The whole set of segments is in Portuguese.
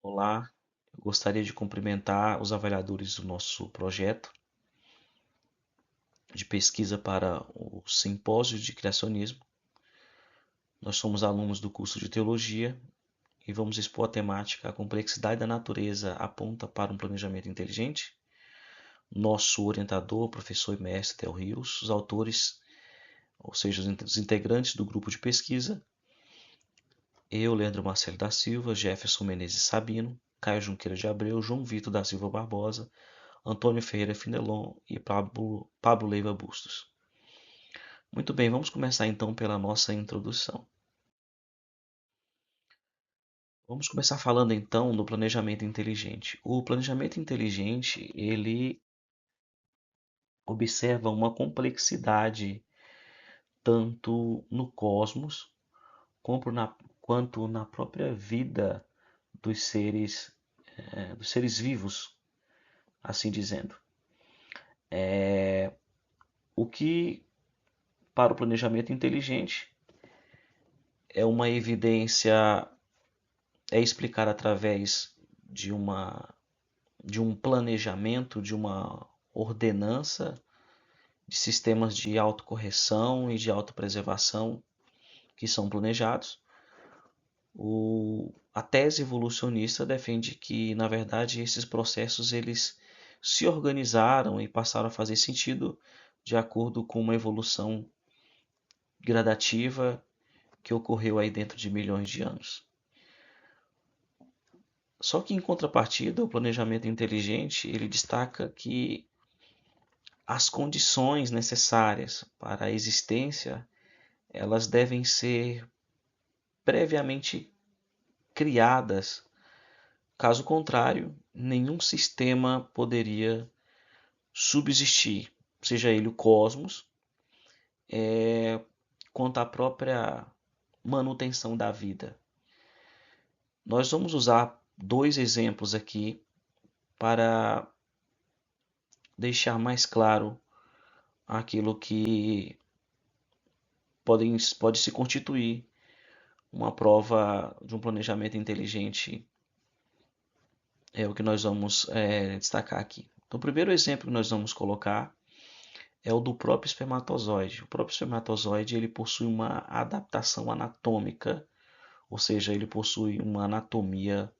Olá, eu gostaria de cumprimentar os avaliadores do nosso projeto de pesquisa para o Simpósio de Criacionismo. Nós somos alunos do curso de Teologia e vamos expor a temática A Complexidade da Natureza aponta para um planejamento inteligente. Nosso orientador, professor e mestre Theo Rios, os autores, ou seja, os integrantes do grupo de pesquisa, eu, Leandro Marcelo da Silva, Jefferson Menezes Sabino, Caio Junqueira de Abreu, João Vitor da Silva Barbosa, Antônio Ferreira Finelon e Pablo Leiva Bustos. Muito bem, vamos começar então pela nossa introdução. Vamos começar falando então do planejamento inteligente. O planejamento inteligente, ele observa uma complexidade tanto no cosmos quanto na própria vida dos seres vivos, assim dizendo. O que para o planejamento inteligente é uma evidência é explicar através de de um planejamento, de uma ordenança de sistemas de autocorreção e de autopreservação que são planejados. A tese evolucionista defende que, na verdade, esses processos eles se organizaram e passaram a fazer sentido de acordo com uma evolução gradativa que ocorreu aí dentro de milhões de anos. Só que em contrapartida, o planejamento inteligente, ele destaca que as condições necessárias para a existência, elas devem ser previamente criadas. Caso contrário, nenhum sistema poderia subsistir, seja ele o cosmos, quanto à própria manutenção da vida. Nós vamos usar dois exemplos aqui para deixar mais claro aquilo que pode se constituir uma prova de um planejamento inteligente, é o que nós vamos destacar aqui. Então, o primeiro exemplo que nós vamos colocar é o do próprio espermatozoide. O próprio espermatozoide ele possui uma adaptação anatômica, ou seja, ele possui uma anatomia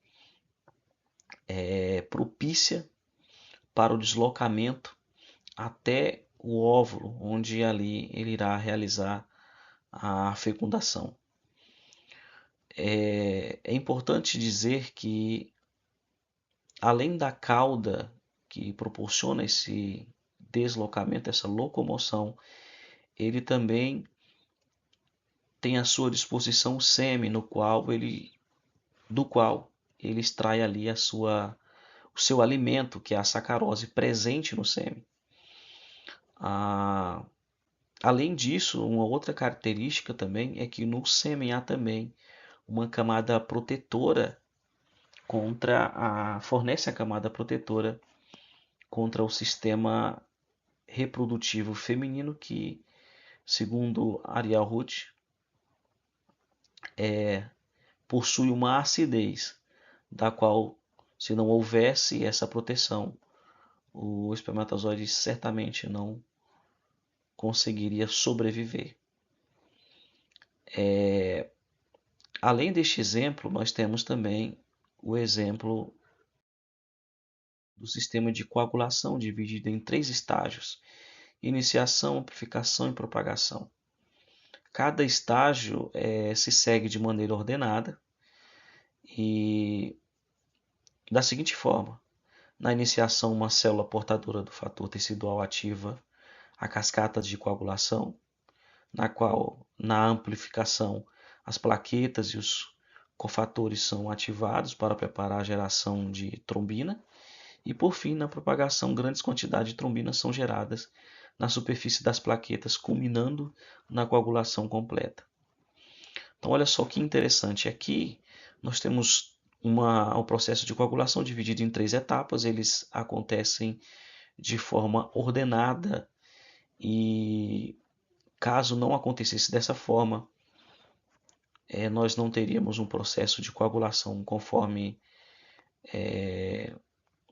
propícia para o deslocamento até o óvulo, onde ali ele irá realizar a fecundação. É importante dizer que, além da cauda que proporciona esse deslocamento, essa locomoção, ele também tem à sua disposição o sêmen, do qual ele extrai ali o seu alimento, que é a sacarose presente no sêmen. Ah, além disso, uma outra característica também é que no sêmen há também uma camada protetora fornece a camada protetora contra o sistema reprodutivo feminino que, segundo Ariel Ruth, possui uma acidez, da qual, se não houvesse essa proteção, o espermatozoide certamente não conseguiria sobreviver. Além deste exemplo, nós temos também o exemplo do sistema de coagulação, dividido em três estágios: iniciação, amplificação e propagação. Cada estágio se segue de maneira ordenada e da seguinte forma: na iniciação, uma célula portadora do fator tecidual ativa a cascata de coagulação, na amplificação, as plaquetas e os cofatores são ativados para preparar a geração de trombina, e por fim, na propagação, grandes quantidades de trombinas são geradas na superfície das plaquetas, culminando na coagulação completa. Então, olha só que interessante. Aqui nós temos o processo de coagulação dividido em três etapas. Eles acontecem de forma ordenada e, caso não acontecesse dessa forma, nós não teríamos um processo de coagulação conforme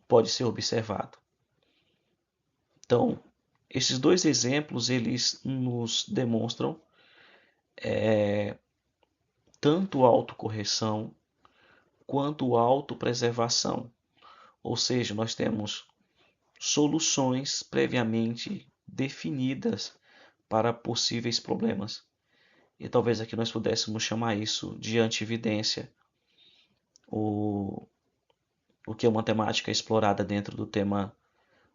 pode ser observado. Então, esses dois exemplos eles nos demonstram tanto autocorreção quanto autopreservação. Ou seja, nós temos soluções previamente definidas para possíveis problemas. E talvez aqui nós pudéssemos chamar isso de antividência, o, o que é uma temática explorada dentro do tema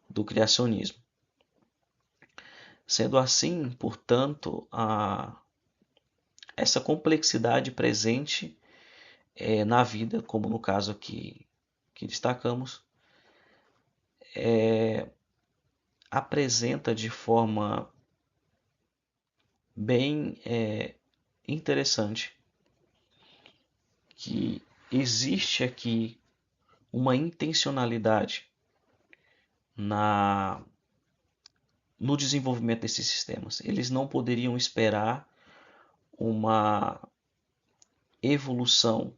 do criacionismo. Sendo assim, portanto, essa complexidade presente na vida, como no caso aqui que destacamos, apresenta de forma bem interessante que existe aqui uma intencionalidade no desenvolvimento desses sistemas. Eles não poderiam esperar uma evolução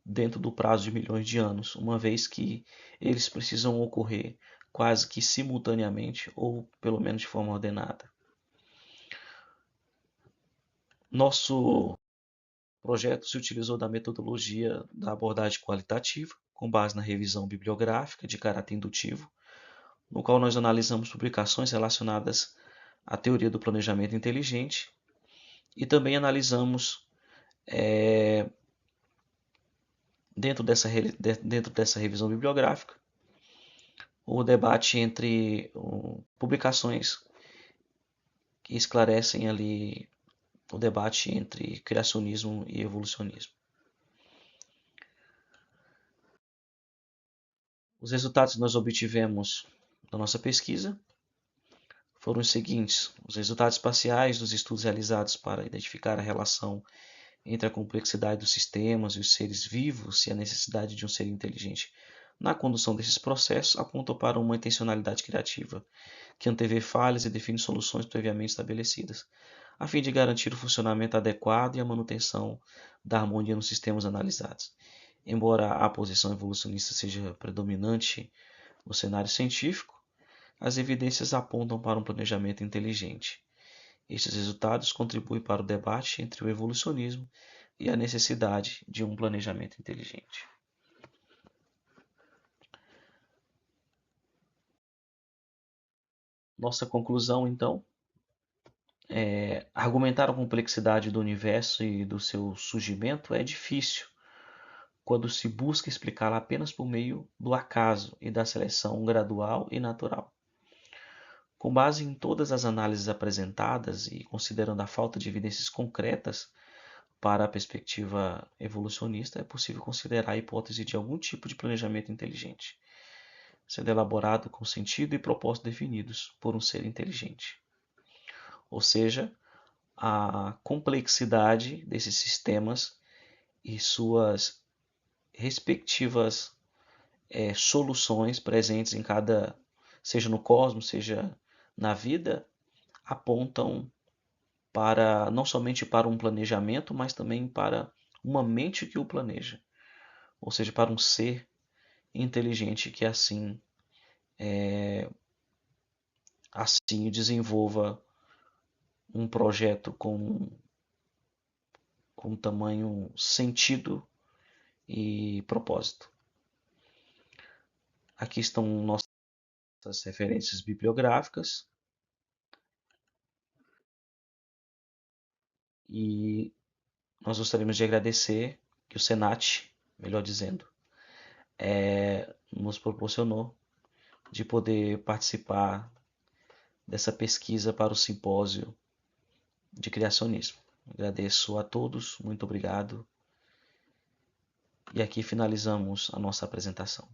dentro do prazo de milhões de anos, uma vez que eles precisam ocorrer quase que simultaneamente ou pelo menos de forma ordenada. Nosso projeto se utilizou da metodologia da abordagem qualitativa, com base na revisão bibliográfica de caráter indutivo, no qual nós analisamos publicações relacionadas à teoria do planejamento inteligente e também analisamos dentro dessa revisão bibliográfica o debate entre publicações que esclarecem ali o debate entre criacionismo e evolucionismo. Os resultados que nós obtivemos da nossa pesquisa foram os seguintes: os resultados parciais dos estudos realizados para identificar a relação entre a complexidade dos sistemas e os seres vivos e a necessidade de um ser inteligente na condução desses processos apontam para uma intencionalidade criativa que antevê falhas e define soluções previamente estabelecidas, a fim de garantir o funcionamento adequado e a manutenção da harmonia nos sistemas analisados. Embora a posição evolucionista seja predominante no cenário científico, as evidências apontam para um planejamento inteligente. Estes resultados contribuem para o debate entre o evolucionismo e a necessidade de um planejamento inteligente. Nossa conclusão, então, argumentar a complexidade do universo e do seu surgimento é difícil quando se busca explicá-la apenas por meio do acaso e da seleção gradual e natural. Com base em todas as análises apresentadas e considerando a falta de evidências concretas para a perspectiva evolucionista, é possível considerar a hipótese de algum tipo de planejamento inteligente, sendo elaborado com sentido e propósito definidos por um ser inteligente. Ou seja, a complexidade desses sistemas e suas respectivas soluções presentes em cada, seja no cosmos, seja na vida, apontam para não somente para um planejamento, mas também para uma mente que o planeja, ou seja, para um ser inteligente que assim desenvolva um projeto com tamanho, sentido e propósito. Aqui estão nossas referências bibliográficas e nós gostaríamos de agradecer que o Senat, melhor dizendo, nos proporcionou de poder participar dessa pesquisa para o simpósio de criacionismo. Agradeço a todos, muito obrigado. E aqui finalizamos a nossa apresentação.